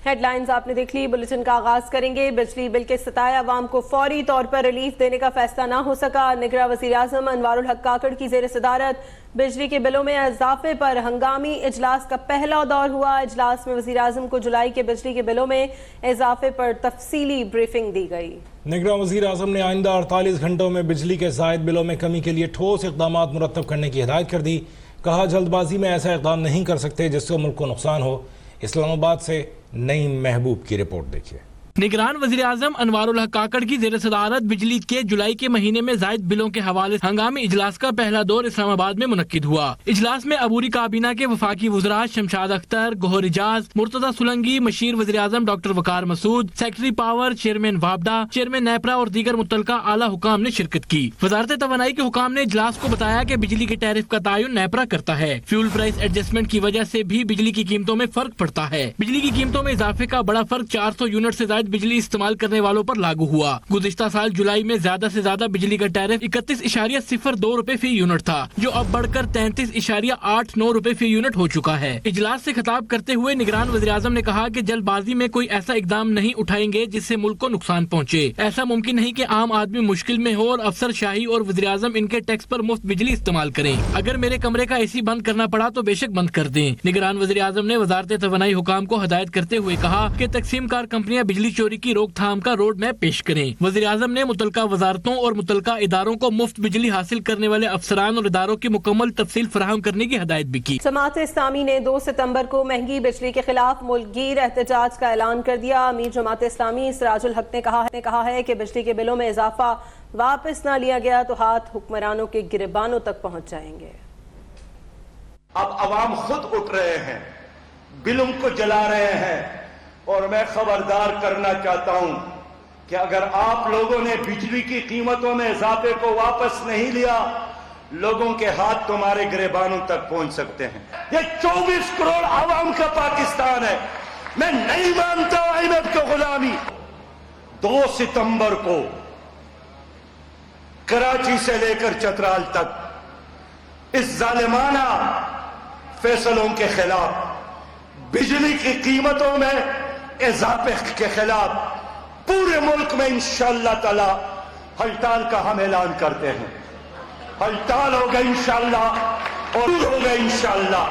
Head lines آپ نے دیکھ لی، بلیٹن کا آغاز کریں گے۔ بجلی بل کے ستائے عوام کو فوری طور پر ریلیف دینے کا فیصلہ نہ ہو سکا۔ نگراں وزیر اعظم انوار الحق کاکڑ کی زیر صدارت بجلی کے بلوں میں اضافے پر ہنگامی اجلاس کا پہلا دور ہوا۔ اجلاس میں وزیر اعظم کو جولائی کے بجلی کے بلوں میں اضافے پر تفصیلی بریفنگ دی گئی۔ نگراں وزیر اعظم نے آئندہ 48 گھنٹوں میں بجلی کے زائد بلوں میں کمی کے لیے ٹھوس اقدامات مرتب کرنے کی ہدایت کر دی۔ کہا جلد بازی میں ایسا اقدام نہیں کر سکتے جس سے ملک کو نقصان ہو۔ اسلام آباد سے نعیم محبوب کی رپورٹ دیکھیے۔ نگران وزیر اعظم انوار الحق کاکڑ کی زیر صدارت بجلی کے جولائی کے مہینے میں زائد بلوں کے حوالے ہنگامی اجلاس کا پہلا دور اسلام آباد میں منعقد ہوا۔ اجلاس میں عبوری کابینہ کے وفاقی وزراء شمشاد اختر، گوہر اجاز، مرتضی سولنگی، مشیر وزیر اعظم doctor Waqar Masood, secretary power, chairman وابڈا، چیئرمین نیپرا اور دیگر متعلقہ اعلیٰ حکام نے شرکت کی۔ وزارت توانائی کے حکام نے اجلاس کو بتایا کہ بجلی کے ٹیرف کا تعین نیپرا کرتا ہے۔ فیول پرائس ایڈجسٹمنٹ کی وجہ سے بھی بجلی کی قیمتوں میں فرق پڑتا ہے۔ بجلی کی قیمتوں میں اضافے کا بڑا فرق 400 یونٹ سے زائد بجلی استعمال کرنے والوں پر لاگو ہوا۔ گزشتہ سال جولائی میں زیادہ سے زیادہ بجلی کا ٹیرف 31.02 روپے فی یونٹ تھا، جو اب بڑھ کر 33.89 روپے فی یونٹ ہو چکا ہے۔ اجلاس سے خطاب کرتے ہوئے نگران وزیر اعظم نے کہا کہ جلد بازی میں کوئی ایسا اقدام نہیں اٹھائیں گے جس سے ملک کو نقصان پہنچے۔ ایسا ممکن نہیں کہ عام آدمی مشکل میں ہو اور افسر شاہی اور وزیر اعظم ان کے ٹیکس پر مفت بجلی استعمال کریں۔ اگر میرے کمرے کا AC بند کرنا پڑا تو بے شک بند کر دیں۔ نگران وزیر اعظم نے وزارت توانائی حکام کو ہدایت کرتے ہوئے کہا کہ تقسیم کار کمپنیاں بجلی چوری کی روک تھام کا روڈ میپ پیش کریں۔ وزیر اعظم نے متعلقہ وزارتوں اور متعلقہ اداروں کو مفت بجلی حاصل کرنے والے افسران اور اداروں کی مکمل تفصیل فراہم کرنے کی ہدایت بھی کی۔ جماعت اسلامی نے 2 ستمبر کو مہنگی بجلی کے خلاف ملک گیر احتجاج کا اعلان کر دیا۔ امیر جماعت اسلامی سراج الحق نے کہا ہے کہ بجلی کے بلوں میں اضافہ واپس نہ لیا گیا تو ہاتھ حکمرانوں کے گریبانوں تک پہنچ جائیں گے۔ اب عوام خود اٹھ رہے ہیں، بلوں کو جلا رہے ہیں، اور میں خبردار کرنا چاہتا ہوں کہ اگر آپ لوگوں نے بجلی کی قیمتوں میں اضافے کو واپس نہیں لیا، لوگوں کے ہاتھ تمہارے گریبانوں تک پہنچ سکتے ہیں۔ یہ 24 کروڑ عوام کا پاکستان ہے، میں نہیں مانتا IMF کی غلامی۔ 2 ستمبر کو کراچی سے لے کر چترال تک اس ظالمانہ فیصلوں کے خلاف، بجلی کی قیمتوں میں اضافے کے خلاف پورے ملک میں انشاءاللہ تعالی ہڑتال کا ہم اعلان کرتے ہیں۔ ہڑتال ہوگا انشاءاللہ اور ہوگا انشاءاللہ۔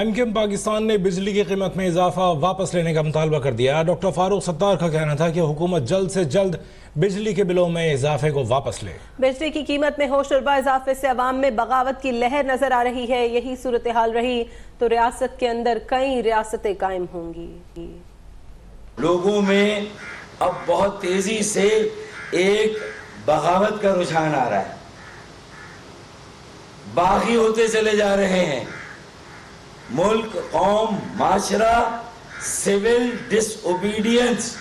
MKM پاکستان نے بجلی کی قیمت میں اضافہ واپس لینے کا مطالبہ کر دیا۔ ڈاکٹر فاروق ستار کا کہنا تھا کہ حکومت جلد سے جلد بجلی کے بلوں میں اضافے کو واپس لے۔ بجلی کی قیمت میں ہوش ربا اضافے سے عوام میں بغاوت کی لہر نظر آ رہی ہے۔ یہی صورتحال رہی تو ریاست کے اندر کئی ریاستیں قائم ہوں گی۔ لوگوں میں اب بہت تیزی سے ایک بغاوت کا رجحان آ رہا ہے، باغی ہوتے چلے جا رہے ہیں۔ ملک، قوم، معاشرہ سول ڈس اوبیڈینس،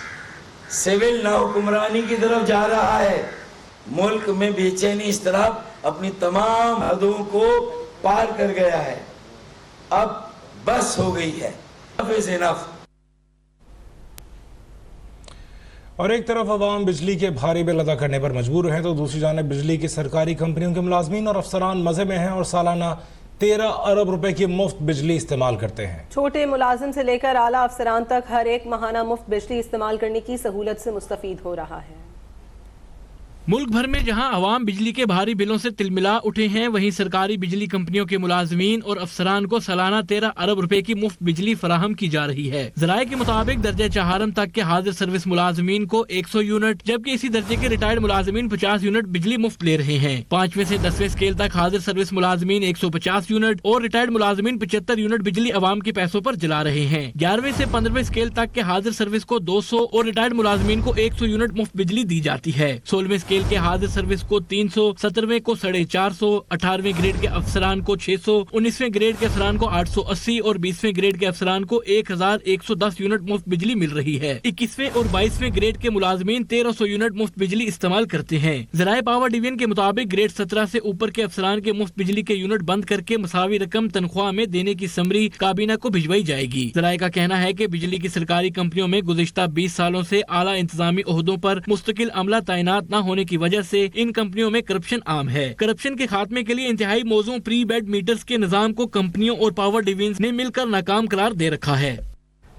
سول ناحکمرانی کی طرف جا رہا ہے۔ ملک میں بے چینی اضطراب اپنی تمام حدوں کو پار کر گیا ہے۔ اب بس ہو گئی ہے، enough is enough۔ اور ایک طرف عوام بجلی کے بھاری بل ادا کرنے پر مجبور ہیں تو دوسری جانب بجلی کی سرکاری کمپنیوں کے ملازمین اور افسران مزے میں ہیں اور سالانہ 13 ارب روپے کی مفت بجلی استعمال کرتے ہیں۔ چھوٹے ملازم سے لے کر اعلیٰ افسران تک ہر ایک ماہانہ مفت بجلی استعمال کرنے کی سہولت سے مستفید ہو رہا ہے۔ ملک بھر میں جہاں عوام بجلی کے بھاری بلوں سے تلملا اٹھے ہیں، وہیں سرکاری بجلی کمپنیوں کے ملازمین اور افسران کو سالانہ 13 ارب روپے کی مفت بجلی فراہم کی جا رہی ہے۔ ذرائع کے مطابق درجہ چہارم تک کے حاضر سروس ملازمین کو 100 یونٹ جبکہ اسی درجے کے ریٹائرڈ ملازمین 50 یونٹ بجلی مفت لے رہے ہیں۔ 5ویں سے 10ویں اسکیل تک حاضر سروس ملازمین 150 یونٹ اور ریٹائرڈ ملازمین 75 یونٹ بجلی عوام کے پیسوں پر جلا رہے ہیں۔ 11ویں سے 15ویں اسکیل تک کے حاضر سروس کو 200 اور ریٹائرڈ ملازمین کو 100 یونٹ مفت بجلی دی جاتی ہے۔ 16ویں اسکیل کے حاضر سروس کو 300، 17ویں کو 450، 18ویں گریڈ کے افسران کو 600، 19ویں گریڈ کے افسران کو 880 اور 20ویں گریڈ کے افسران کو 1110 یونٹ مفت بجلی مل رہی ہے۔ 21ویں اور 22ویں گریڈ کے ملازمین 1300 یونٹ مفت بجلی استعمال کرتے ہیں۔ ذرائع پاور ڈویژن کے مطابق گریڈ 17 سے اوپر کے افسران کے مفت بجلی کے یونٹ بند کر کے مساوی رقم تنخواہ میں دینے کی سمری کابینہ کو بھجوائی جائے گی۔ ذرائع کا کہنا ہے کہ بجلی کی سرکاری کمپنیوں میں گزشتہ 20 سالوں سے اعلیٰ انتظامی عہدوں پر مستقل عملہ تعینات نہ ہونے کی وجہ سے ان کمپنیوں میں کرپشن عام ہے۔ کرپشن کے خاتمے کے لیے انتہائی موزوں پری بیڈ میٹرز کے نظام کو کمپنیوں اور پاور ڈویژن نے مل کر ناکام قرار دے رکھا ہے۔